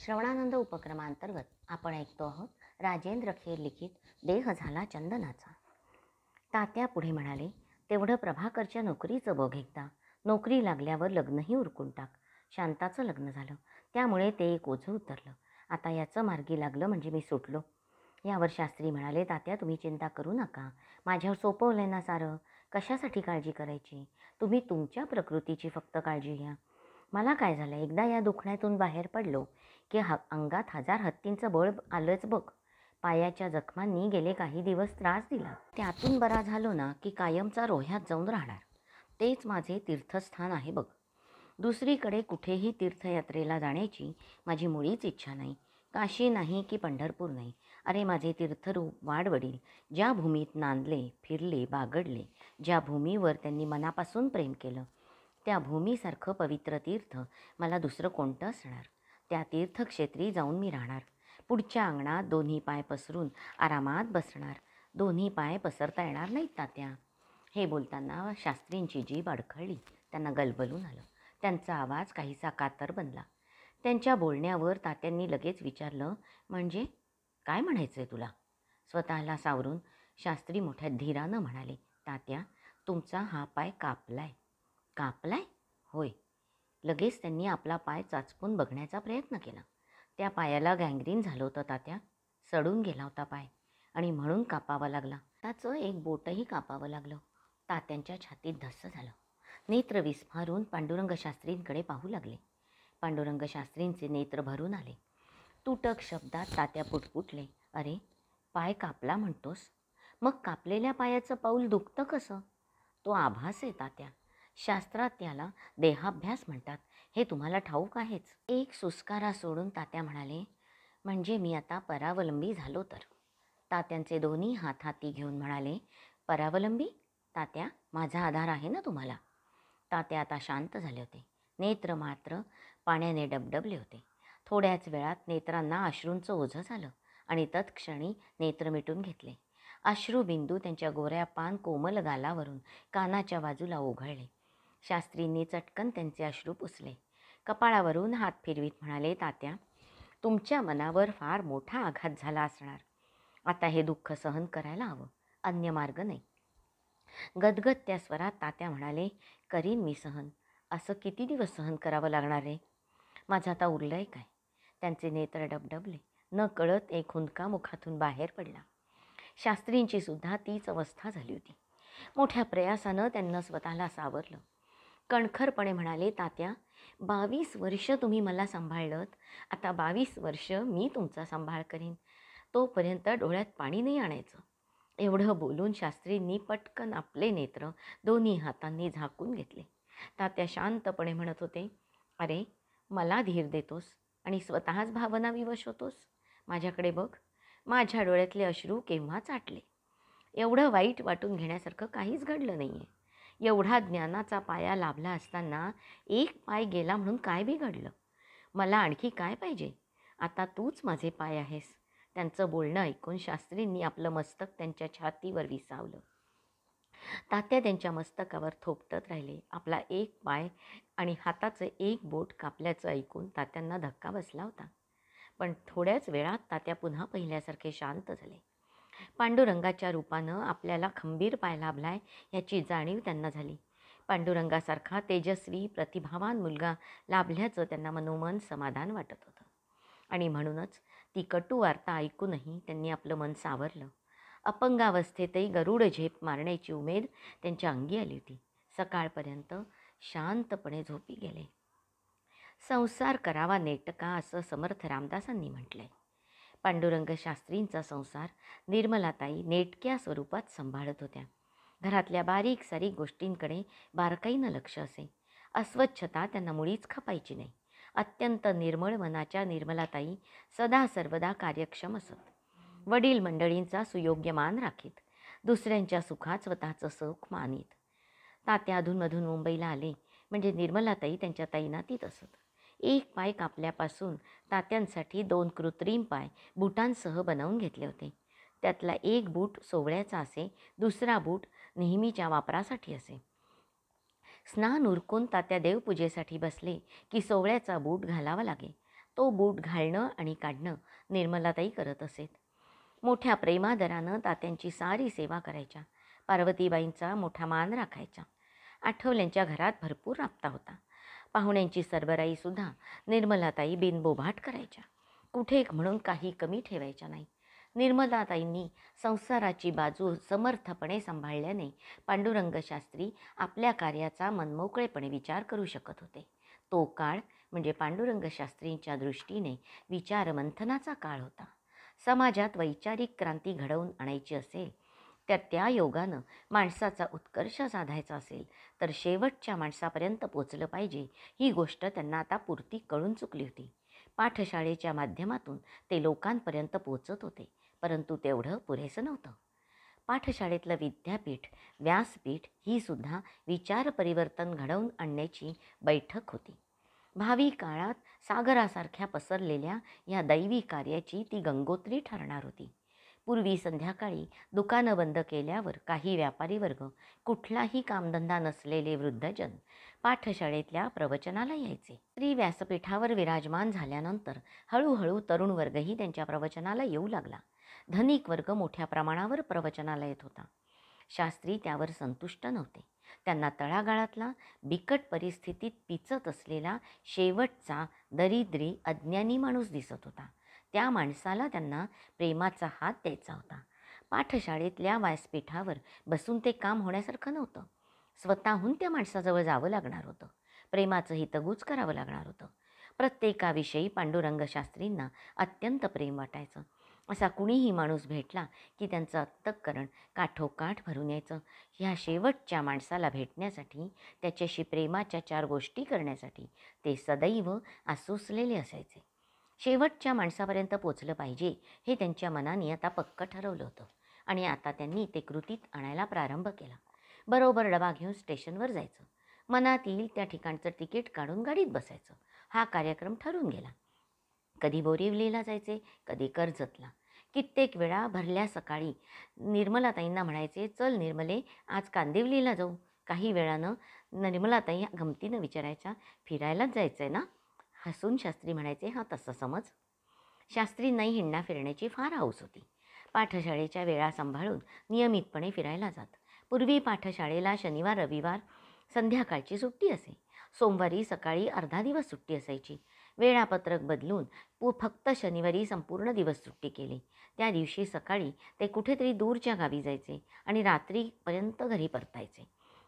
श्रवणानंद उपक्रमांतर्गत आपण ऐकतो आहोत राजेंद्र खेर लिखित देह झाला चंदनाचा. तात्या पुढे म्हणाले, तेवढं प्रभाकरच्या नोकरीचं बघ एकदा. नोकरी लागल्यावर लग्नही उरकून टाक. शांताचं लग्न झालं, त्यामुळे ते एक ओझं उतरलं. आता याचं मार्गी लागलं म्हणजे मी सुटलो. यावर शास्त्री म्हणाले, तात्या तुम्ही चिंता करू नका, माझ्यावर सोपवलंय ना सारं. कशासाठी काळजी करायची? तुम्ही तुमच्या प्रकृतीची फक्त काळजी घ्या. मला काय झालं, एकदा या दुखण्यातून बाहेर पडलो की अंगात 1000 हत्तींचं बळ आलंच बघ. पायाच्या जखमांनी गेले काही दिवस त्रास दिला. त्यातून बरा झालो ना की कायमचा रोह्यात जाऊन राहणार. तेच माझे तीर्थस्थान आहे बघ. दुसरीकडे कुठेही तीर्थयात्रेला जाण्याची माझी मुळीच इच्छा नाही. काशी नाही की पंढरपूर नाही. अरे माझे तीर्थरूप वाडवडील ज्या भूमीत नांदले, फिरले, बागडले, ज्या भूमीवर त्यांनी मनापासून प्रेम केलं, त्या भूमीसारखं पवित्र तीर्थ मला दुसरं कोणतं असणार? त्या तीर्थक्षेत्री जाऊन मी राहणार. पुढच्या अंगणात दोन्ही पाय पसरून आरामात बसणार. दोन्ही पाय पसरता येणार नाहीत तात्या. हे बोलताना शास्त्रींची जीभ अडखळली. त्यांना गलबलून आलं. त्यांचा आवाज काहीसा कातर बनला. त्यांच्या बोलण्यावर तात्यांनी लगेच विचारलं, म्हणजे काय म्हणायचं आहे तुला? स्वतःला सावरून शास्त्री मोठ्या धीरानं म्हणाले, तात्या तुमचा हा पाय कापलाय. कापलाय? होय. लगेच त्यांनी आपला पाय चाचपून बघण्याचा प्रयत्न केला. त्या पायाला गँग्रीन झालं होतं तात्या. सडून गेला होता पाय आणि म्हणून कापावा लागला. त्याचं एक बोटही कापावं लागलं. तात्यांच्या छातीत धस्स झालं. नेत्र विस्फारून पांडुरंग शास्त्रींकडे पाहू लागले. पांडुरंग शास्त्रींचे नेत्र भरून आले. तुटक शब्दात तात्या पुटपुटले, अरे पाय कापला म्हणतोस? मग कापलेल्या पायाचं पाऊल दुखतं कसं? तो आभास आहे तात्या. शास्त्रात त्याला देहाभ्यास म्हणतात, हे तुम्हाला ठाऊक आहेच. एक सुस्कारा सोडून तात्या म्हणाले, म्हणजे मी आता परावलंबी झालो तर? तात्यांचे दोन्ही हात हाती घेऊन म्हणाले, परावलंबी? तात्या माझा आधार आहे ना तुम्हाला? तात्या आता शांत झाले होते. नेत्र मात्र पाण्याने डबडबले होते. थोड्याच वेळात नेत्रांना अश्रूंचं ओझं झालं आणि तत्क्षणी नेत्र मिटून घेतले. अश्रुबिंदू त्यांच्या गोऱ्या पान कोमल गालावरून कानाच्या बाजूला ओघळले. शास्त्रींनी चटकन त्यांचे अश्रू पुसले. कपाळावरून हात फिरवीत म्हणाले, तात्या तुमच्या मनावर फार मोठा आघात झाला असणार. आता हे दुःख सहन करायला हवं, अन्य मार्ग नाही. गदगद त्या स्वरात तात्या म्हणाले, करीन मी सहन. असं किती दिवस सहन करावं लागणार आहे? माझं आता उरलंय काय? त्यांचे नेत्र डबडबले. न कळत एक हुंदका मुखातून बाहेर पडला. शास्त्रींची सुद्धा तीच अवस्था झाली होती. मोठ्या प्रयासानं त्यांना स्वतःला सावरलं. कणखरपणे म्हणाले, तात्या 22 वर्ष तुम्ही मला सांभाळलंत, आता 22 वर्ष मी तुमचा सांभाळ करीन. तोपर्यंत डोळ्यात पाणी नाही आणायचं. एवढं बोलून शास्त्रींनी पटकन आपले नेत्र दोन्ही हातांनी झाकून घेतले. तात्या शांतपणे म्हणत होते, अरे मला धीर देतोस आणि स्वतःच भावना विवश होतोस. माझ्याकडे बघ, माझ्या डोळ्यातले अश्रू केव्हाच आटले. एवढं वाईट वाटून घेण्यासारखं काहीच घडलं नाही आहे. एवढा ज्ञानाचा पाया लाभला असताना एक पाय गेला म्हणून काय बिघडलं? मला आणखी काय पाहिजे? आता तूच माझे पाय आहेस. त्यांचं बोलणं ऐकून शास्त्रींनी आपलं मस्तक त्यांच्या छातीवर विसावलं. तात्या त्यांच्या मस्तकावर थोपटत राहिले. आपला एक पाय आणि हाताचं एक बोट कापल्याचं ऐकून तात्यांना धक्का बसला होता. पण थोड्याच वेळात तात्या पुन्हा पहिल्यासारखे शांत झाले. पांडुरंगाच्या रूपानं आपल्याला खंबीर पाय लाभलाय याची जाणीव त्यांना झाली. पांडुरंगासारखा तेजस्वी प्रतिभावान मुलगा लाभल्याचं त्यांना मनोमन समाधान वाटत होतं. आणि म्हणूनच ती कटू वार्ता ऐकूनही त्यांनी आपलं मन सावरलं. अपंगावस्थेतही गरुड झेप मारण्याची उमेद त्यांच्या अंगी आली होती. सकाळपर्यंत शांतपणे झोपी गेले. संसार करावा नेटका असं समर्थ रामदासांनी म्हटलंय. पांडुरंग शास्त्रींचा संसार निर्मलाताई नेटक्या स्वरूपात सांभाळत होत्या. घरातल्या बारीक सारीक गोष्टींकडे बारकाईनं लक्ष असे. अस्वच्छता त्यांना मुळीच खपायची नाही. अत्यंत निर्मळ मनाच्या निर्मलाताई सदा सर्वदा कार्यक्षम असत. वडील मंडळींचा सुयोग्य मान राखीत. दुसऱ्यांच्या सुखात स्वतःचं सुख मानीत. तात्या अधूनमधून मुंबईला आले म्हणजे निर्मलाताई त्यांच्या तैनातीत असत. एक पाय कापल्यापासून तात्यांसाठी 2 कृत्रिम पाय बुटांसह बनवून घेतले होते. त्यातला एक बूट सोवळ्याचा असे, दुसरा बूट नेहमीच्या वापरासाठी असे. स्नान उरकून तात्या देवपूजेसाठी बसले की सोवळ्याचा बूट घालावा लागे. तो बूट घालणं आणि काढणं निर्मलाताई करत असेत. मोठ्या प्रेमादरानं तात्यांची सारी सेवा करायच्या. पार्वतीबाईंचा मोठा मान राखायच्या. आठवल्यांच्या घरात भरपूर राबता होता. पाहुण्यांची सरबराईसुद्धा निर्मलाताई बिनबोभाट करायच्या. कुठे म्हणून काही कमी ठेवायच्या नाही. निर्मलाताईंनी संसाराची बाजू समर्थपणे सांभाळल्याने पांडुरंग शास्त्री आपल्या कार्याचा मनमोकळेपणे विचार करू शकत होते. तो काळ म्हणजे पांडुरंग शास्त्रींच्या दृष्टीने विचारमंथनाचा काळ होता. समाजात वैचारिक क्रांती घडवून आणायची असेल तर त्या योगानं माणसाचा उत्कर्ष साधायचा असेल तर शेवटच्या माणसापर्यंत पोचलं पाहिजे, ही गोष्ट त्यांना आता पुरती कळून चुकली होती. पाठशाळेच्या माध्यमातून ते लोकांपर्यंत पोचत होते, परंतु तेवढं पुरेसं नव्हतं. पाठशाळेतलं विद्यापीठ, व्यासपीठ ही सुद्धा विचार परिवर्तन घडवून आणण्याची बैठक होती. भावी काळात सागरासारख्या पसरलेल्या या दैवी कार्याची ती गंगोत्री ठरणार होती. पूर्वी संध्याकाळी दुकानं बंद केल्यावर काही व्यापारी वर्ग, कुठलाही कामधंदा नसलेले वृद्धजन पाठशाळेतल्या प्रवचनाला यायचे. श्री व्यासपीठावर विराजमान झाल्यानंतर हळूहळू तरुण वर्गही त्यांच्या प्रवचनाला येऊ लागला. धनिक वर्ग मोठ्या प्रमाणावर प्रवचनाला येत होता. शास्त्री त्यावर संतुष्ट नव्हते. त्यांना तळागाळातला बिकट परिस्थितीत पिचत असलेला शेवटचा दरिद्री अज्ञानी माणूस दिसत होता. त्या माणसाला त्यांना प्रेमाचा हात द्यायचा होता. पाठशाळेतल्या व्यासपीठावर बसून ते काम होण्यासारखं नव्हतं. स्वतःहून त्या माणसाजवळ जावं लागणार होतं. प्रेमाचं हितगुज करावं लागणार होतं. प्रत्येकाविषयी पांडुरंग शास्त्रींना अत्यंत प्रेम वाटायचं. असा कुणीही माणूस भेटला की त्यांचं अंतःकरण काठोकाठ भरून यायचं. ह्या शेवटच्या माणसाला भेटण्यासाठी, त्याच्याशी प्रेमाच्या 4 गोष्टी करण्यासाठी ते सदैव आसुसलेले असायचे. शेवटच्या माणसापर्यंत पोचलं पाहिजे हे त्यांच्या मनाने आता पक्कं ठरवलं होतं आणि आता त्यांनी ते कृतीत आणायला प्रारंभ केला. बरोबर डबा घेऊन स्टेशनवर जायचं. मनात येईल त्या ठिकाणचं तिकीट काढून गाडीत बसायचं. हा कार्यक्रम ठरून गेला. कधी बोरिवलीला जायचे, कधी कर्जतला. कित्येक वेळा भरल्या सकाळी निर्मलाताईंना म्हणायचे, चल निर्मले, आज कांदिवलीला जाऊ. काही वेळानं निर्मलाताई गमतीनं विचारायच्या, फिरायलाच जायचं आहे ना? हसून शास्त्री म्हणायचे, हां तसं समज. शास्त्रींनाही हिंडणा फिरण्याची फार हौस होती. पाठशाळेच्या वेळा सांभाळून नियमितपणे फिरायला जात. पूर्वी पाठशाळेला शनिवार रविवार संध्याकाळची सुट्टी असे. सोमवारी सकाळी अर्धा दिवस सुट्टी असायची. वेळापत्रक बदलून फक्त शनिवारी संपूर्ण दिवस सुट्टी केली. त्या दिवशी सकाळी ते कुठेतरी दूरच्या गावी जायचे आणि रात्रीपर्यंत घरी परतायचे.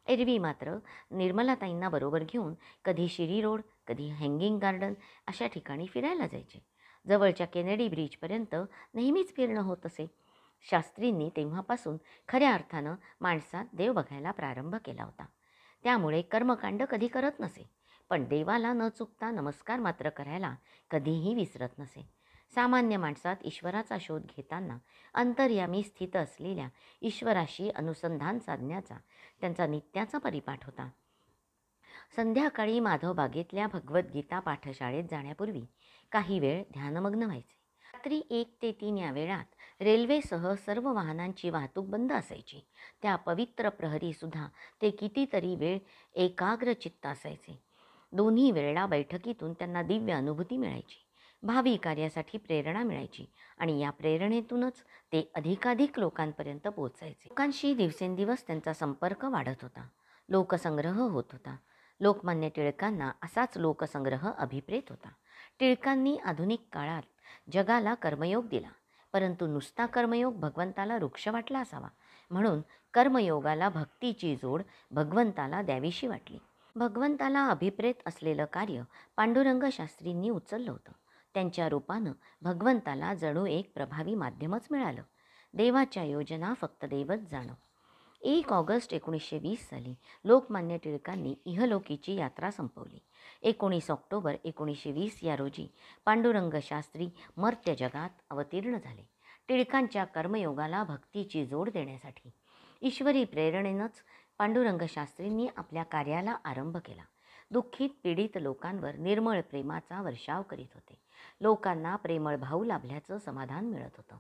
एरवी मात्र निर्मलाताईंना बरोबर घेऊन कधी शिरी रोड, कधी हँगिंग गार्डन अशा ठिकाणी फिरायला जायचे. जवळच्या केनेडी ब्रिजपर्यंत नेहमीच फिरणं होत असे. शास्त्रींनी तेव्हापासून खऱ्या अर्थानं माणसात देव बघायला प्रारंभ केला होता. त्यामुळे कर्मकांड कधी करत नसे, पण देवाला न चुकता नमस्कार मात्र करायला कधीही विसरत नसे. सामान्य माणसात ईश्वराचा शोध घेताना अंतर्यामी स्थित असलेल्या ईश्वराशी अनुसंधान साधण्याचा त्यांचा नित्याचा परिपाठ होता. संध्याकाळी माधवबागेतल्या भगवद्गीता पाठशाळेत जाण्यापूर्वी काही वेळ ध्यानमग्न व्हायचे. रात्री 1 ते 3 या वेळात रेल्वेसह सर्व वाहनांची वाहतूक बंद असायची. त्या पवित्र प्रहरीसुद्धा ते कितीतरी वेळ एकाग्रचित्त असायचे. दोन्ही वेळेला बैठकीतून त्यांना दिव्य अनुभूती मिळायची, भावी कार्यासाठी प्रेरणा मिळायची आणि या प्रेरणेतूनच ते अधिकाधिक लोकांपर्यंत पोचायचे. लोकांशी दिवसेंदिवस त्यांचा संपर्क वाढत होता. लोकसंग्रह होत होता. लोकमान्य टिळकांना असाच लोकसंग्रह अभिप्रेत होता. टिळकांनी आधुनिक काळात जगाला कर्मयोग दिला, परंतु नुसता कर्मयोग भगवंताला वृक्ष वाटला असावा, म्हणून कर्मयोगाला भक्तीची जोड भगवंताला द्यावीशी वाटली. भगवंताला अभिप्रेत असलेलं कार्य पांडुरंग शास्त्रींनी उचललं होतं. त्यांच्या रूपानं भगवंताला जणू एक प्रभावी माध्यमच मिळालं. देवाच्या योजना फक्त देवच जाणो. 1 ऑगस्ट 1920 साली लोकमान्य टिळकांनी इहलोकीची यात्रा संपवली. 19 ऑक्टोबर 1920 या रोजी पांडुरंग शास्त्री मर्त्य जगात अवतीर्ण झाले. टिळकांच्या कर्मयोगाला भक्तीची जोड देण्यासाठी ईश्वरी प्रेरणेनंच पांडुरंग शास्त्रींनी आपल्या कार्याला आरंभ केला. दुःखित पीडित लोकांवर निर्मळ प्रेमाचा वर्षाव करीत होते. लोकांना प्रेमळ भाव लाभल्याचं समाधान मिळत होतं.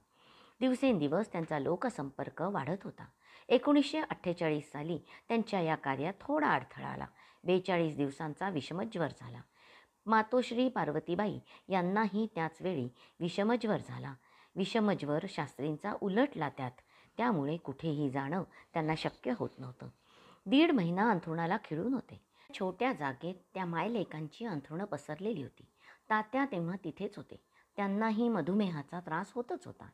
दिवसेंदिवस त्यांचा लोकसंपर्क वाढत होता. 1948 साली त्यांच्या या कार्यात थोडा अडथळा आला. 42 दिवसांचा विषमज्वर झाला. मातोश्री पार्वतीबाई यांनाही त्याच वेळी विषमज्वर झाला. विषमज्वर शास्त्रींचा उलटला त्यामुळे कुठेही जाणं त्यांना शक्य होत नव्हतं. 1.5 महिना अंथरुणाला खिळून होते. छोट्या जागेत त्या मायलेकांची अंथरुणं पसरलेली होती. तात्या तेव्हा तिथेच होते. त्यांनाही मधुमेहाचा त्रास होतच होता.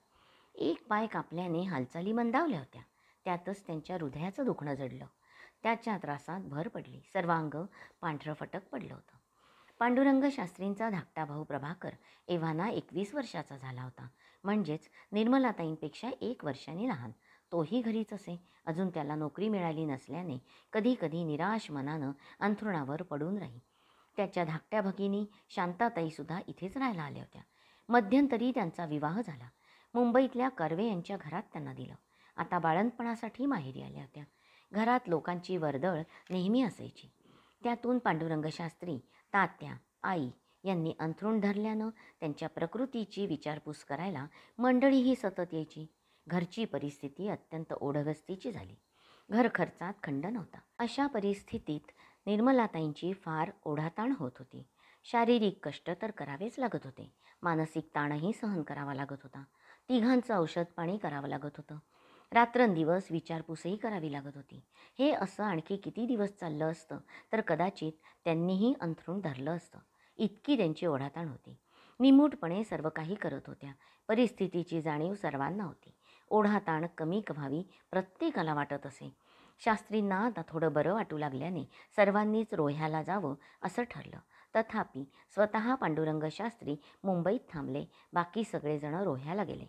एक पाय कापल्याने हालचाली मंदावल्या होत्या. त्यातच त्यांच्या हृदयाचं दुखणं जडलं. त्याच्या त्रासात भर पडली. सर्वांग पांढरं फटक पडलं होतं. पांडुरंग शास्त्रींचा धाकटा भाऊ प्रभाकर एव्हाना 21 वर्षाचा झाला होता. म्हणजेच निर्मलाताईंपेक्षा 1 वर्षाने लहान. तोही घरीच असे. अजून त्याला नोकरी मिळाली नसल्याने कधी कधी निराश मनानं अंथरुणावर पडून राही. त्याच्या धाकट्या भगिनी शांताताईसुद्धा इथेच राहायला आल्या होत्या. मध्यंतरी त्यांचा विवाह झाला. मुंबईतल्या कर्वे यांच्या घरात त्यांना दिलं. आता बाळंतपणासाठी माहेरी आल्या होत्या. घरात लोकांची वर्दळ नेहमी असायची. त्यातून पांडुरंग शास्त्री, तात्या, आई यांनी अंथरूण धरल्यानं त्यांच्या प्रकृतीची विचारपूस करायला मंडळीही सतत यायची. घरची परिस्थिती अत्यंत ओढगस्तीची झाली. घर खर्चात खंड नव्हता. अशा परिस्थितीत निर्मलाताईंची फार ओढाताण होत होती. शारीरिक कष्ट तर करावेच लागत होते. मानसिक ताणही सहन करावा लागत होता. तिघांचं औषध पाणी करावं लागत होतं. रात्रंदिवस विचारपूसही करावी लागत होती. हे असं आणखी किती दिवस चाललं असतं तर कदाचित त्यांनीही अंथरूण धरलं असतं. इतकी त्यांची ओढाताण होती. निमूटपणे सर्व काही करत होत्या. परिस्थितीची जाणीव सर्वांना होती. ओढाताण कमी व्हावी प्रत्येकाला वाटत असे. शास्त्रींना आता थोडं बरं वाटू लागल्याने सर्वांनीच रोह्याला जावं असं ठरलं. तथापि स्वतः पांडुरंग शास्त्री मुंबईत थांबले. बाकी सगळेजण रोह्याला गेले.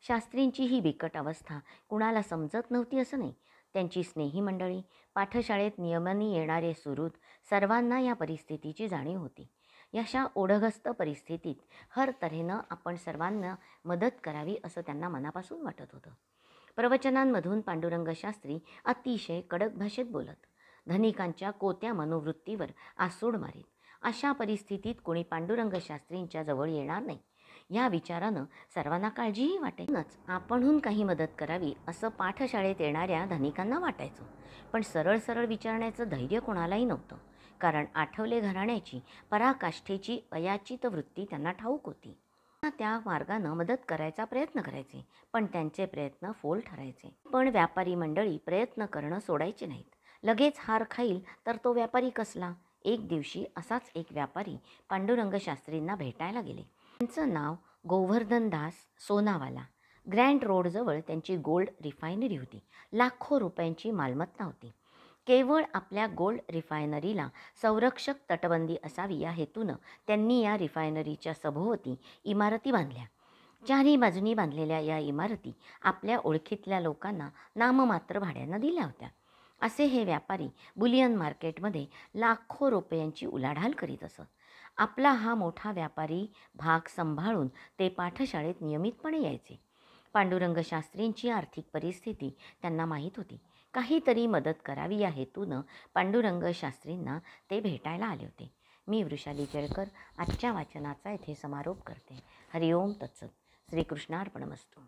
शास्त्रींची ही बिकट अवस्था कुणाला समजत नव्हती असं नाही. त्यांची स्नेही मंडळी, पाठशाळेत नियमाने येणारे सुहृद सर्वांना या परिस्थितीची जाणीव होती. अशा ओढगस्त परिस्थितीत हर तऱ्हेनं आपण सर्वांना मदत करावी असं त्यांना मनापासून वाटत होतं. प्रवचनांमधून पांडुरंग शास्त्री अतिशय कडक भाषेत बोलत. धनिकांच्या कोत्या मनोवृत्तीवर आसूड मारीत. अशा परिस्थितीत कोणी पांडुरंग शास्त्रींच्या जवळ येणार नाही या विचारानं सर्वांना काळजीही वाटायच. आपणहून काही मदत करावी असं पाठशाळेत येणाऱ्या धनिकांना वाटायचं. पण सरळ सरळ विचारण्याचं धैर्य कोणालाही नव्हतं. कारण आठवले घराण्याची पराकाष्ठेची अयाचित वृत्ती त्यांना ठाऊक होती. त्या मार्गानं मदत करायचा प्रयत्न करायचे. पण त्यांचे प्रयत्न फोल ठरायचे. पण व्यापारी मंडळी प्रयत्न करणं सोडायचे नाहीत. लगेच हार खाईल तर तो व्यापारी कसला. एक दिवशी असाच एक व्यापारी पांडुरंग शास्त्रींना भेटायला गेले. त्यांचं नाव गोवर्धनदास सोनावाला. ग्रँड रोडजवळ त्यांची गोल्ड रिफायनरी होती. लाखो रुपयांची मालमत्ता होती. केवळ आपल्या गोल्ड रिफायनरीला संरक्षक तटबंदी असावी या हेतूनं त्यांनी या रिफायनरीच्या सभोवती इमारती बांधल्या. चारही बाजूनी बांधलेल्या या इमारती आपल्या ओळखीतल्या लोकांना नाममात्र भाड्यानं दिल्या होत्या. असे हे व्यापारी बुलियन मार्केटमध्ये लाखो रुपयांची उलाढाल करीत असत. आपला हा मोठा व्यापारी भाग सांभाळून ते पाठशाळेत नियमितपणे यायचे. पांडुरंग शास्त्रींची आर्थिक परिस्थिती त्यांना माहीत होती. काहीतरी मदत करावी या हेतूनं पांडुरंग शास्त्रींना ते भेटायला आले होते. मी वृषाली केळकर आजच्या वाचनाचा इथे समारोप करते. हरिओम तत्सत. श्रीकृष्णार्पणमस्तु.